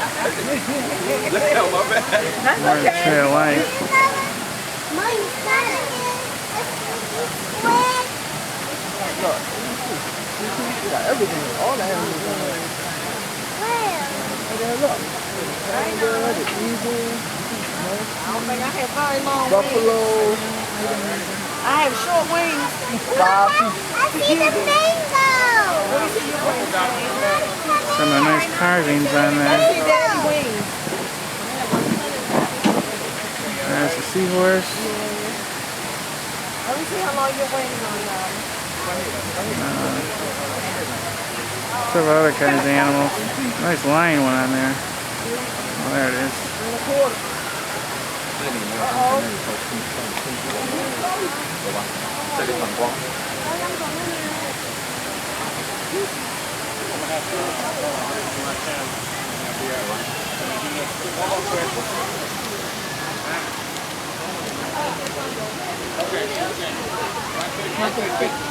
Damn, my bad. That's Where's okay. Trail Light? Everything, all the animals on there. Where? Look. Tiger, the eagle, I don't think I have very long buffalo. I have short wings. I see the mango. Let me see your wings. Some of the nice carvings on I there. see daddy wings. There's the seahorse. Let me see how long your wings are, y'all. Several other kinds of animals. Nice lion one on there. Oh, there it is. Okay.